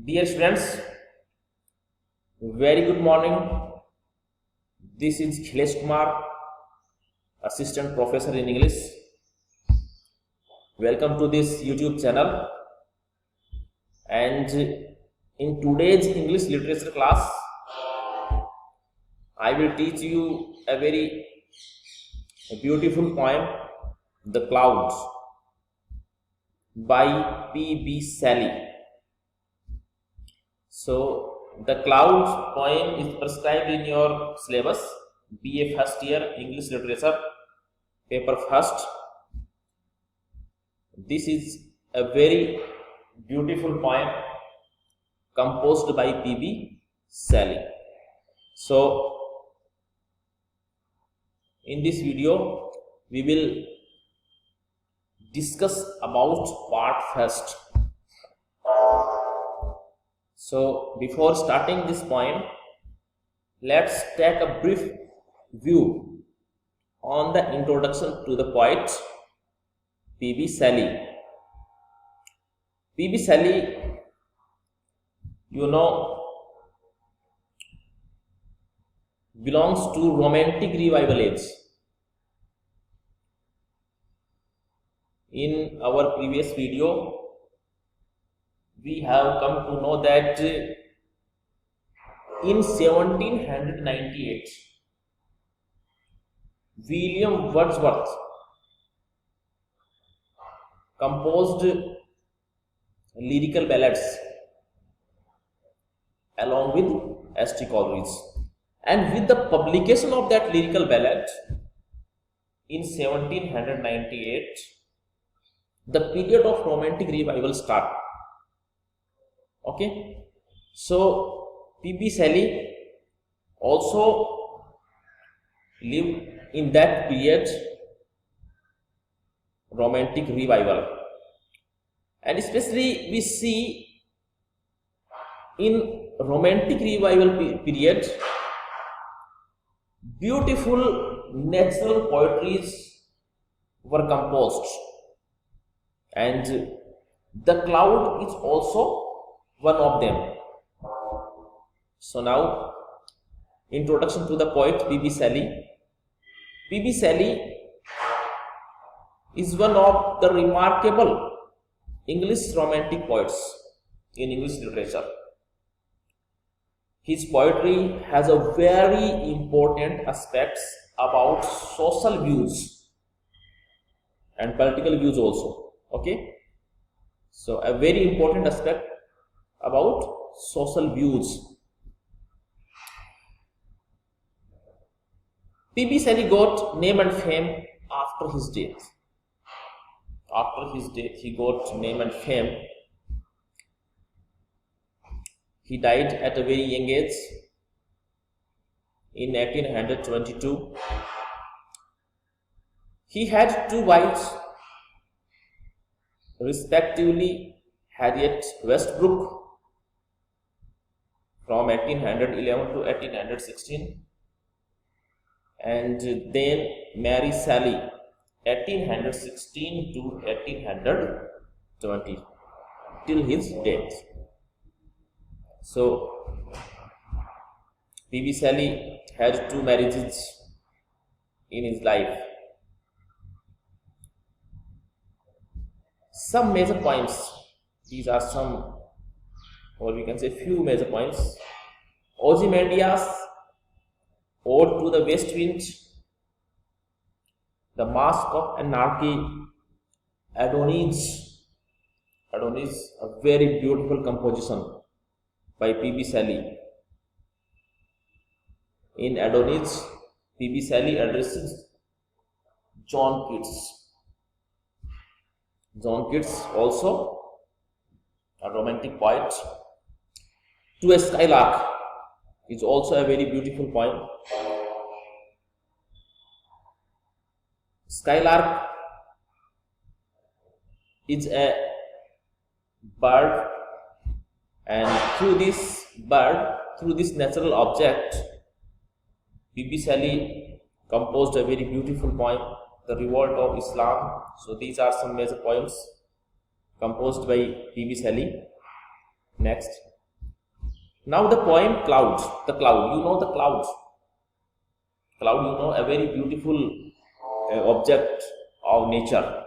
Dear students, very good morning. This is Khilesh Kumar, Assistant Professor in English. Welcome to this YouTube channel. And in today's English literature class, I will teach you a very beautiful poem, The Clouds, by P.B. Shelly. So, the Clouds poem is prescribed in your syllabus, BA first year English literature, paper first. This is a very beautiful poem composed by P.B. Shelly. So, in this video, we will discuss about part first. So, before starting this poem, let's take a brief view on the introduction to the poet P.B. Shelly. P.B. Shelly, belongs to Romantic Revival age. In our previous video, we have come to know that in 1798, William Wordsworth composed lyrical ballads along with S.T. Coleridge. And with the publication of that lyrical ballad in 1798, the period of Romantic Revival started. Okay, so P.B. Shelly also lived in that period, Romantic Revival, and especially we see in Romantic Revival period, beautiful natural poetries were composed, and The Cloud is also one of them. So now, introduction to the poet P.B. Shelly. P.B. Shelly is one of the remarkable English romantic poets in English literature. His poetry has a very important aspects about social views and political views also. Okay, so a very important aspect about social views. P.B. Shelly got name and fame after his death. After his death, he got name and fame. He died at a very young age in 1822. He had two wives, respectively Harriet Westbrook from 1811 to 1816, and then Mary Shelly 1816 to 1820 till his death. So P.B. Shelly had two marriages in his life. Some major poems, these are some, or we can say few major poems. Ozymandias, Ode to the West Wind, The Mask of Anarchy, Adonis, a very beautiful composition by P.B. Shelly. In Adonis, P.B. Shelly addresses John Keats. John Keats also a romantic poet. To a Skylark is also a very beautiful poem. Skylark is a bird, and through this bird, through this natural object, P.B. Shelly composed a very beautiful poem, The Revolt of Islam. So these are some major poems composed by P.B. Shelly. Next. Now the poem clouds, the cloud, you know the clouds. Cloud, you know, a very beautiful object of nature.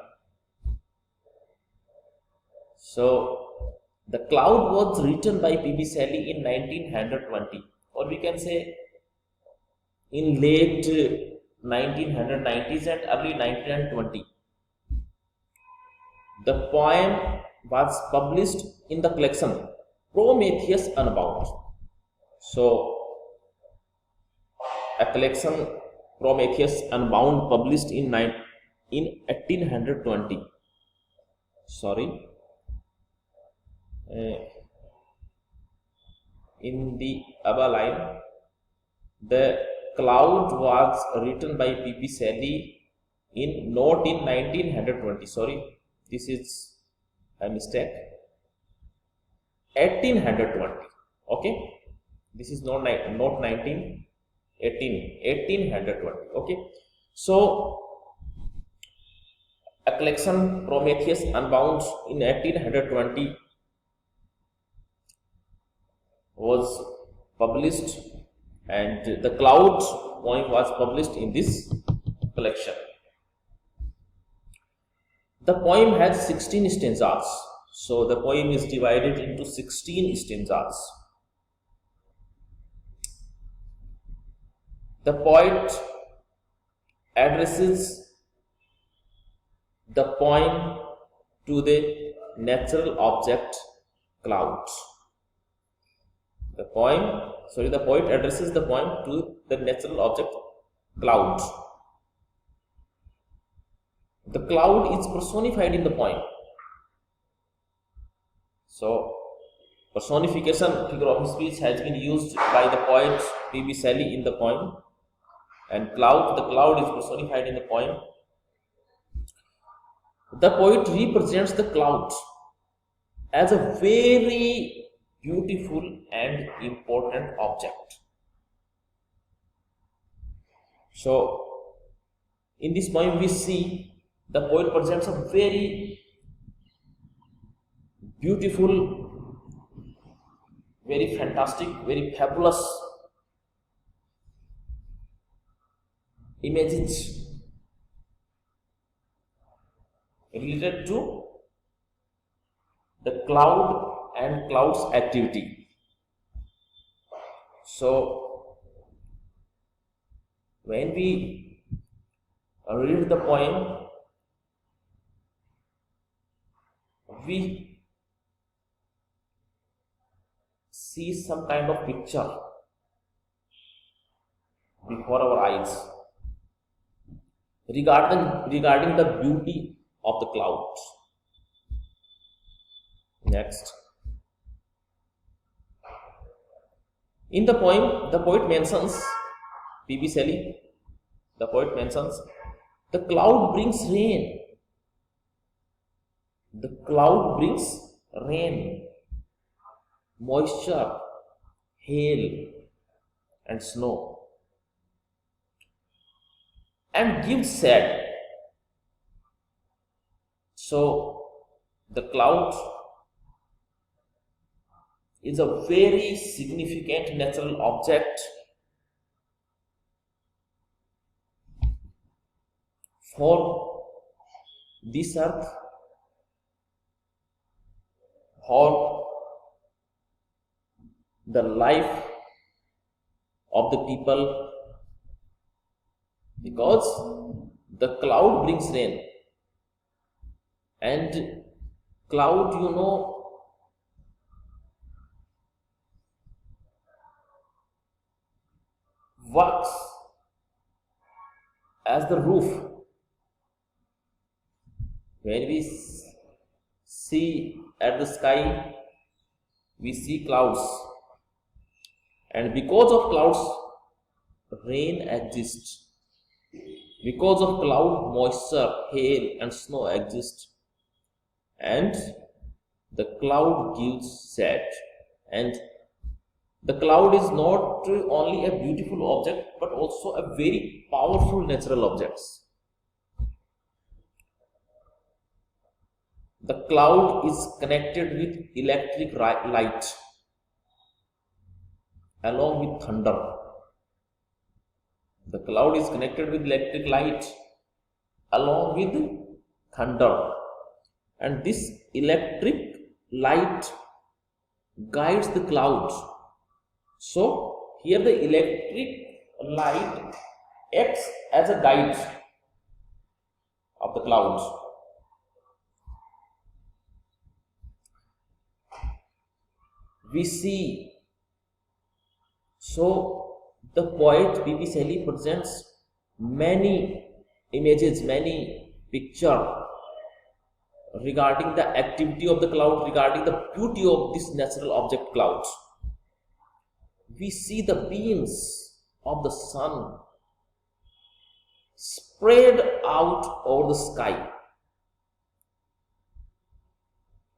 So the cloud was written by P.B. Shelley in 1920, or we can say in late 1990s and early 1920. The poem was published in the collection Prometheus Unbound. So a collection Prometheus Unbound published in 1820. Sorry. In the above line, the cloud was written by P.B. Shelley not in 1920. Sorry, this is a mistake. 1820. Okay, this is not 1918, 1820. Okay, so a collection Prometheus Unbound in 1820 was published, and the cloud poem was published in this collection. The poem has 16 stanzas, so the poem is divided into 16 stanzas. The poet addresses the poem to the natural object clouds. The poet addresses the poem to the natural object clouds. The cloud is personified in the poem. So, personification figure of speech has been used by the poet P.B. Shelley in the poem, and the cloud is personified in the poem. The poet represents the clouds as a very beautiful and important object. So, in this poem we see the poet presents a very beautiful, very fantastic, very fabulous images related to the cloud and cloud's activity. So, when we read the poem, we see some kind of picture before our eyes regarding the beauty of the clouds. Next. In the poem, the poet mentions, P.B. Shelley, the poet mentions, the cloud brings rain. The cloud brings rain, moisture, hail, and snow, and gives shade. So, the cloud is a very significant natural object for this earth, for the life of the people, because the cloud brings rain, and cloud, you know, works as the roof. When we see at the sky, we see clouds, and because of clouds, rain exists. Because of cloud, moisture, hail, and snow exist, and the cloud gives shade. And the cloud is not only a beautiful object, but also a very powerful natural object. The cloud is connected with electric light along with thunder. The cloud is connected with electric light along with thunder, and this electric light guides the clouds. So here the electric light acts as a guide of the clouds. We see, so the poet B.B. Shelly presents many images, many picture regarding the activity of the cloud, regarding the beauty of this natural object clouds. We see the beams of the sun spread out over the sky.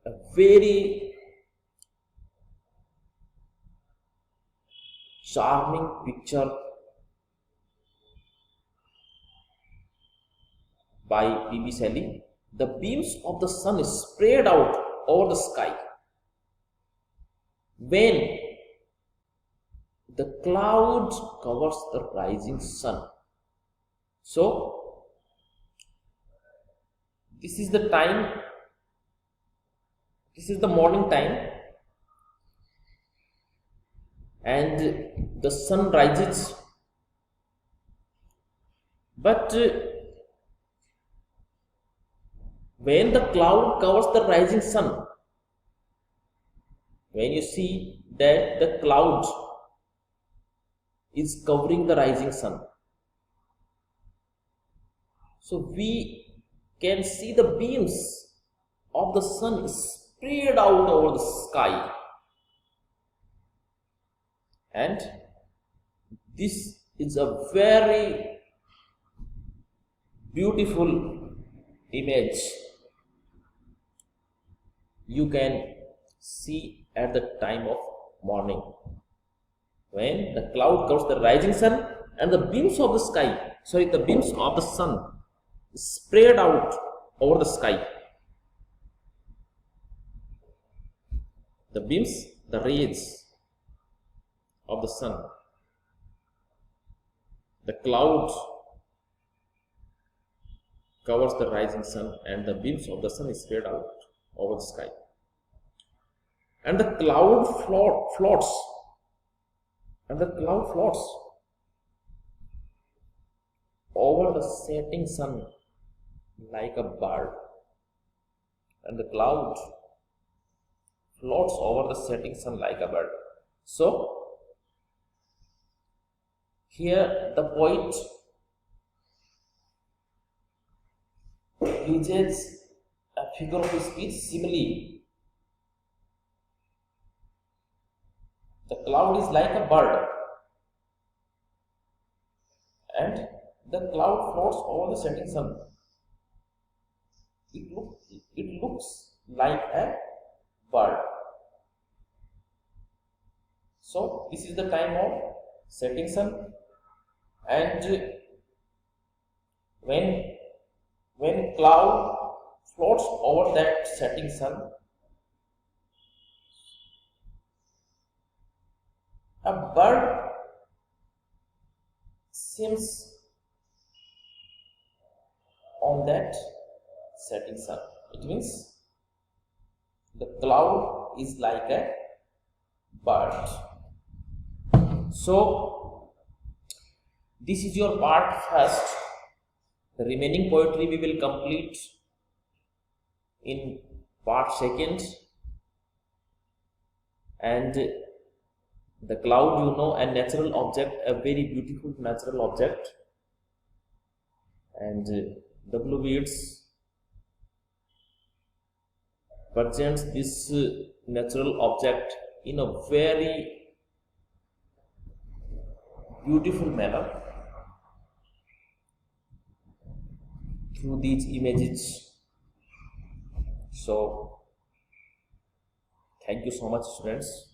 A very charming picture by B.B. Shelly. The beams of the sun is spread out over the sky when the cloud covers the rising sun. So this is the time, this is the morning time, and the sun rises, but when the cloud covers the rising sun, when you see that the cloud is covering the rising sun, so we can see the beams of the sun spread out over the sky, and this is a very beautiful image you can see at the time of morning, when the cloud covers the rising sun and the beams of the sky, the beams of the sun spread out over the sky. The beams, the rays of the sun, the cloud covers the rising sun and the beams of the sun is spread out over the sky, and the cloud floats over the setting sun like a bird, and the cloud floats over the setting sun like a bird. So here the poet uses a figure of speech simile. The cloud is like a bird, and the cloud floats over the setting sun. It looks like a bird. So this is the time of setting sun, and when cloud floats over that setting sun, a bird seems on that setting sun. It means the cloud is like a bird. So this is your part first. The remaining poetry we will complete in part second. And the cloud, a natural object, a very beautiful natural object, and W. Yeats presents this natural object in a very beautiful manner through these images. So thank you so much, students.